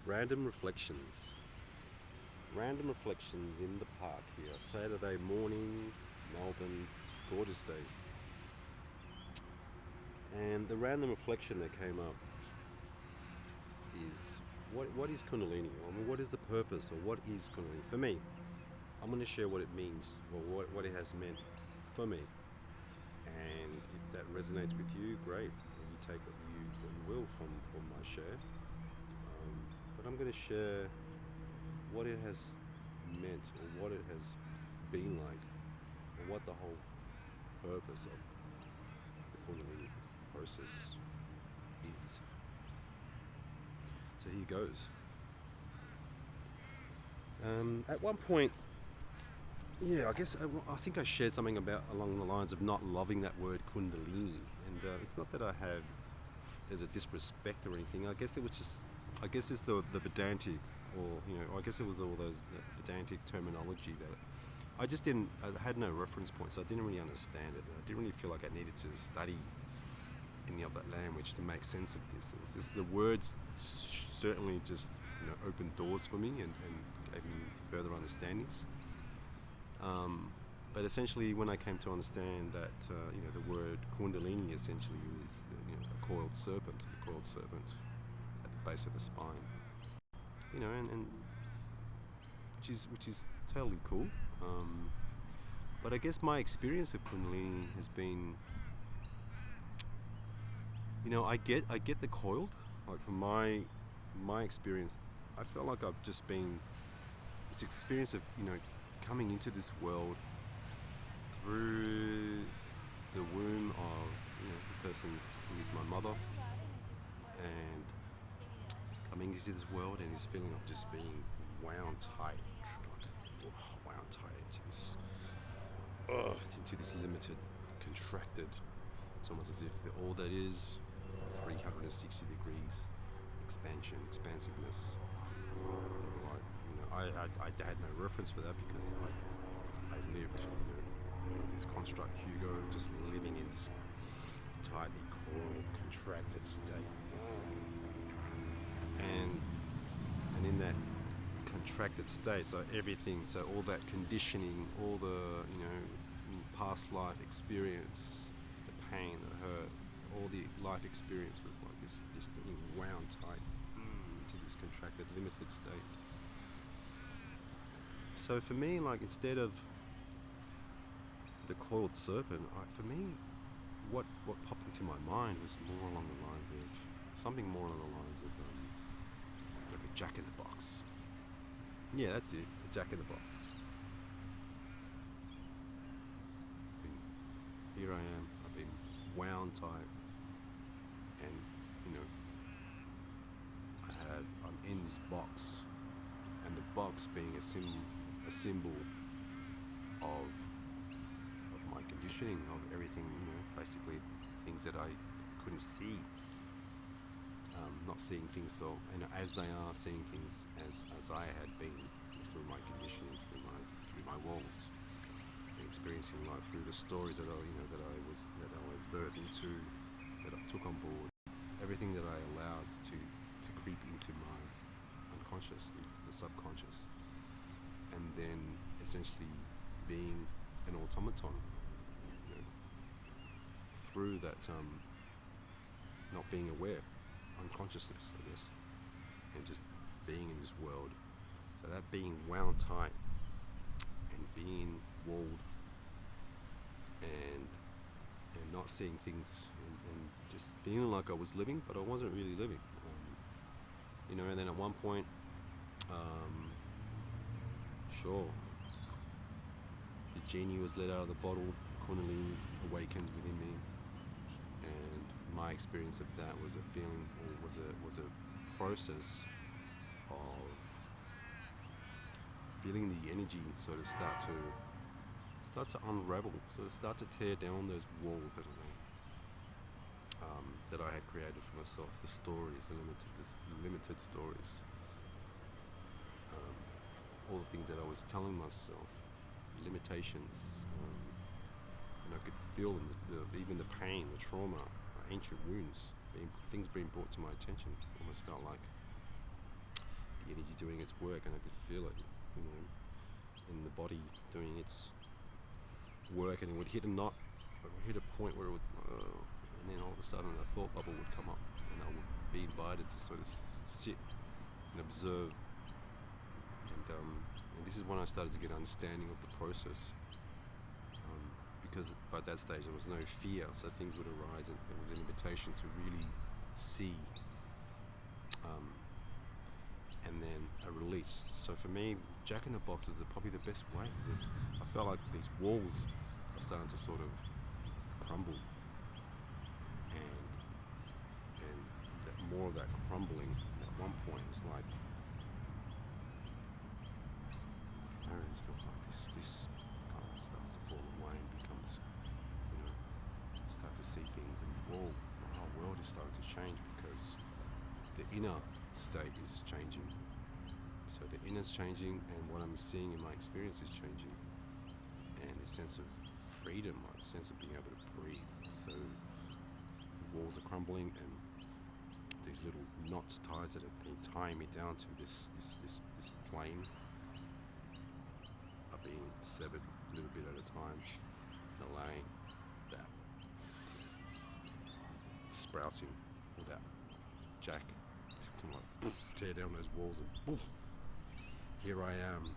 Random reflections. Random reflections in the park here. Saturday morning, Melbourne. It's a gorgeous day. And the random reflection that came up is what is Kundalini? I mean, what is the purpose, or what is Kundalini? For me, I'm going to share what it means, or what it has meant for me. And if that resonates with you, great. You take what you will from my share. But I'm going to share what it has meant, or what it has been like, or what the whole purpose of the Kundalini process is. So here goes. At one point, I guess I think I shared something about along the lines of not loving that word Kundalini, and it's not that there's a disrespect or anything. I guess it's the Vedantic, or I guess it was all those Vedantic terminology that I had no reference point, so I didn't really understand it. I didn't really feel like I needed to study any of that language to make sense of this. It was just the words certainly just opened doors for me and gave me further understandings. But essentially, when I came to understand that the word Kundalini essentially is a coiled serpent, at the base of the spine, and which is totally cool. But I guess my experience of Kundalini has been, I get the coiled. Like from my experience, I felt like I've just been this experience of coming into this world through the womb of the person who is my mother, and coming into this world and this feeling of just being wound tight, into this limited, contracted. It's almost as if all that is 360 degrees expansion, expansiveness. I had no reference for that because I lived, this construct Hugo, just living in this tightly coiled, contracted state, and in that contracted state, so all that conditioning, all the past life experience, the pain, the hurt, all the life experience was like this being wound tight into this contracted, limited state. So for me, like, instead of the coiled serpent, for me, what popped into my mind was more along the lines of like a jack in the box. Yeah, that's it, a jack in the box. Here I am. I've been wound tight, and I'm in this box, and the box being a symbol of my conditioning, of everything, basically things that I couldn't see, not seeing things as they are, seeing things as I had been through my conditioning, through my walls, and experiencing life through the stories that I was birthed into, that I took on board, everything that I allowed to creep into my unconscious, into the subconscious, and then essentially being an automaton through that not being aware, unconsciousness, I guess, and just being in this world. So that being wound tight and being walled and not seeing things, and just feeling like I was living, but I wasn't really living. And then at one point, sure, the genie was let out of the bottle. Kundalini awakens within me, and my experience of that was a feeling, or was a process of feeling the energy sort of start to unravel, so start to tear down those walls that I had created for myself, the stories, the limited stories, all the things that I was telling myself, limitations, and I could feel even the pain, the trauma, ancient wounds, things being brought to my attention. Almost felt like energy doing its work, and I could feel it, you know, in the body doing its work, and it would hit a knot, it would hit a point where it would, and then all of a sudden a thought bubble would come up, and I would be invited to sort of sit and observe. And this is when I started to get understanding of the process, because by that stage there was no fear, so things would arise, and there was an invitation to really see, and then a release. So for me, Jack in the Box was probably the best way, because I felt like these walls are starting to sort of crumble, and that more of that crumbling at one point is like, it feels like this starts to fall away and becomes, you know, start to see things, and whoa, my whole world is starting to change, because the inner state is changing. So the inner's changing, and what I'm seeing in my experience is changing, and a sense of freedom, like a sense of being able to breathe. So the walls are crumbling, and these little knots, ties that have been tying me down to this plane are being severed a little bit at a time, and allowing that sprouting, or that Jack to like tear down those walls, and boom, here I am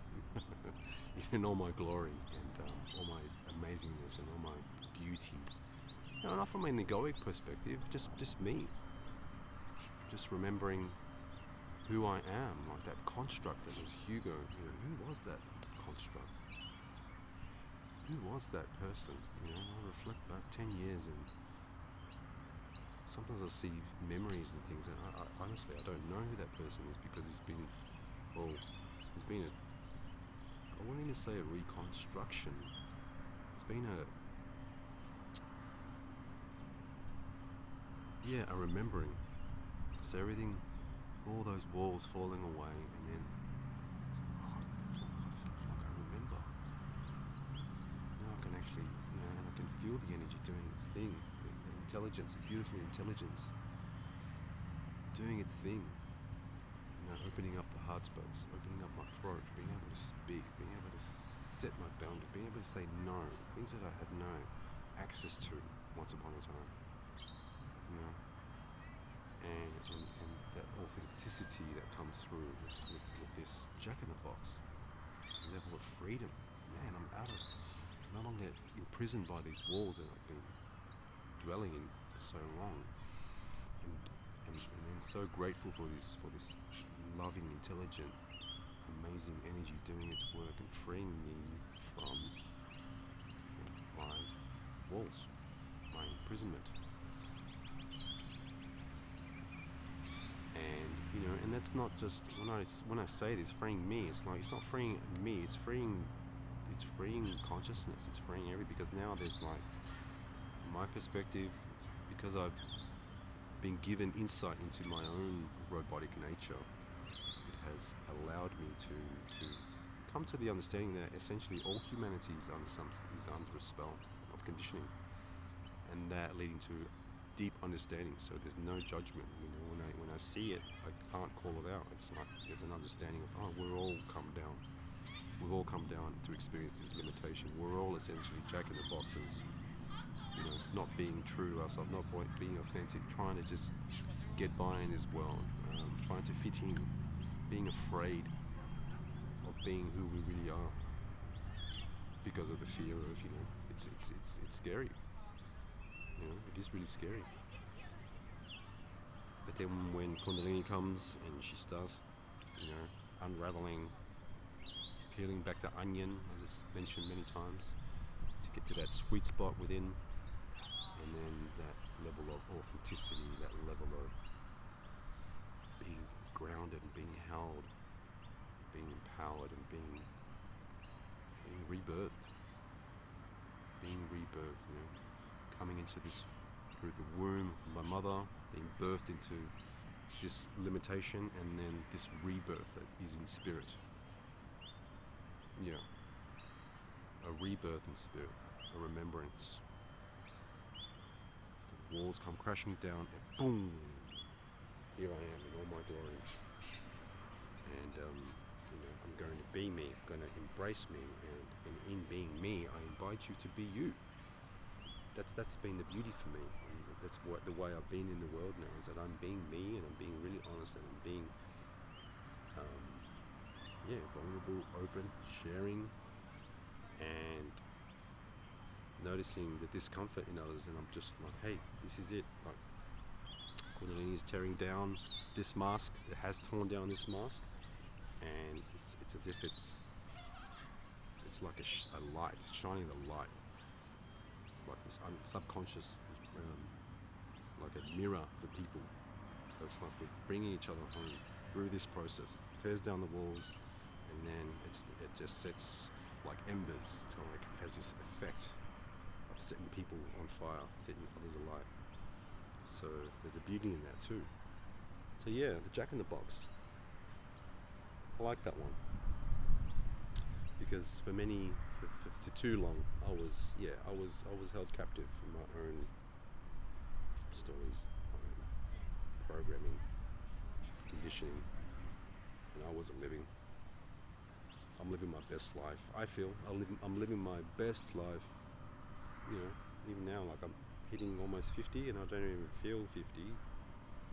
in all my glory, and all my amazingness, and all my beauty. You know, not from an egoic perspective, just me. Just remembering who I am, like that construct that was Hugo. You know, who was that construct? Who was that person? You know, I reflect back 10 years, and sometimes I see memories and things, and I honestly, I don't know who that person is, because it's been I wouldn't even say a reconstruction. It's been a remembering. So everything, all those walls falling away, and then it's like I remember. Now I can actually, you know, and I can feel the energy doing its thing, the intelligence, the beautiful intelligence doing its thing. You know, opening up the heart space, opening up my throat, being able to speak, being able to set my boundary, being able to say no, things that I had no access to once upon a time. You know, and that authenticity that comes through with this Jack in the Box level of freedom. Man, I'm no longer imprisoned by these walls that I've been dwelling in for so long, and so grateful for this loving, intelligent, amazing energy doing its work and freeing me from my walls, my imprisonment. And you know, and that's not just when I say this, freeing me. It's like, it's not freeing me. It's freeing consciousness. It's freeing because now there's like, from my perspective, it's because I've been given insight into my own robotic nature. It has allowed me to come to the understanding that essentially all humanity is under a spell of conditioning, and that leading to deep understanding. So there's no judgment. You know, when I see it, I can't call it out. It's like there's an understanding of, we're all come down. We've all come down to experience this limitation. We're all essentially Jack in the Boxes. You know, not being true to ourselves, not being authentic, trying to just get by in this world, trying to fit in, being afraid of being who we really are because of the fear of, you know, it's scary. You know, it is really scary. But then when Kundalini comes and she starts, you know, unraveling, peeling back the onion, as it's mentioned many times, to get to that sweet spot within, and then that level of authenticity, that level of being grounded and being held, being empowered and being rebirthed, you know, coming into this through the womb of my mother, being birthed into this limitation, and then this rebirth that is in spirit. Yeah, a rebirth in spirit, a remembrance. The walls come crashing down, and boom, here I am in all my glory. And I'm going to be me. I'm going to embrace me, and in being me, I invite you to be you. That's been the beauty for me. And that's the way I've been in the world now, is that I'm being me, and I'm being really honest, and I'm being vulnerable, open, sharing, and noticing the discomfort in others. And I'm just like, hey, this is it. Like, Kundalini is tearing down this mask. It has torn down this mask, and it's as if it's like a light, shining the light. It's like this subconscious, like a mirror for people. So it's like we're bringing each other home through this process. Tears down the walls, and then it just sets like embers. It's kind of like has this effect of setting people on fire, setting others alight. So there's a beauty in that too. So yeah, the Jack in the Box. I like that one because for too long, I was held captive in my own stories, my own programming, conditioning, and I wasn't living. I'm living my best life. I feel I'm living my best life. Even now, like I'm hitting almost 50, and I don't even feel 50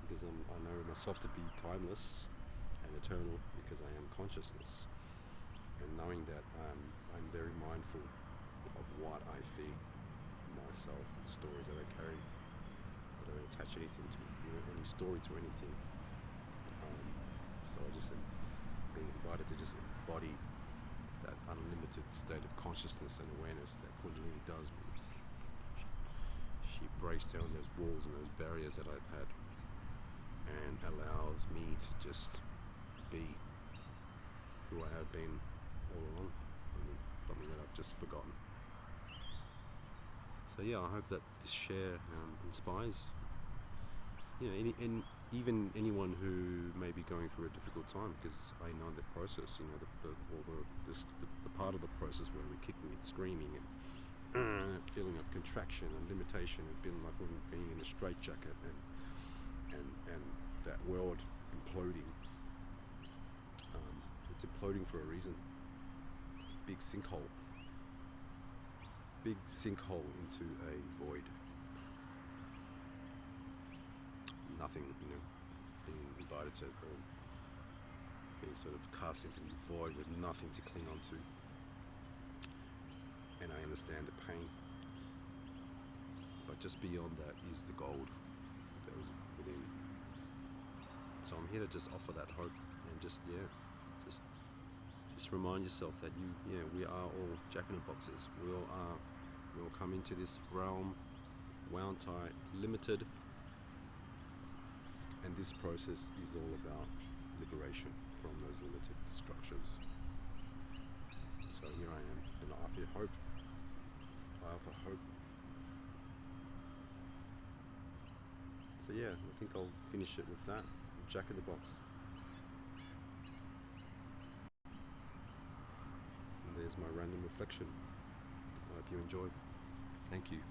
because I know myself to be timeless and eternal because I am consciousness. And knowing that I'm very mindful of what I feed myself, the stories that I carry. I don't attach anything to any story to anything. So I just am being invited to just embody that unlimited state of consciousness and awareness that Kundalini does. She breaks down those walls and those barriers that I've had and allows me to just be who I have been all along, and something that I've just forgotten. So yeah, I hope that this share inspires even anyone who may be going through a difficult time, because I know the process, the part of the process where we're kicking and screaming and feeling of contraction and limitation and feeling like we're being in a straitjacket and that world imploding. It's imploding for a reason. It's a big sinkhole into a void. Nothing, being invited to, or being sort of cast into this void with nothing to cling on to. And I understand the pain, but just beyond that is the gold that was within. So I'm here to just offer that hope and just remind yourself that we are all Jack in the Boxes. We all are. We all come into this realm wound tight, limited, and this process is all about liberation from those limited structures. So here I am, and I offer hope. I offer hope. So yeah, I think I'll finish it with that. Jack in the Box. And there's my random reflection. I hope you enjoyed. Thank you.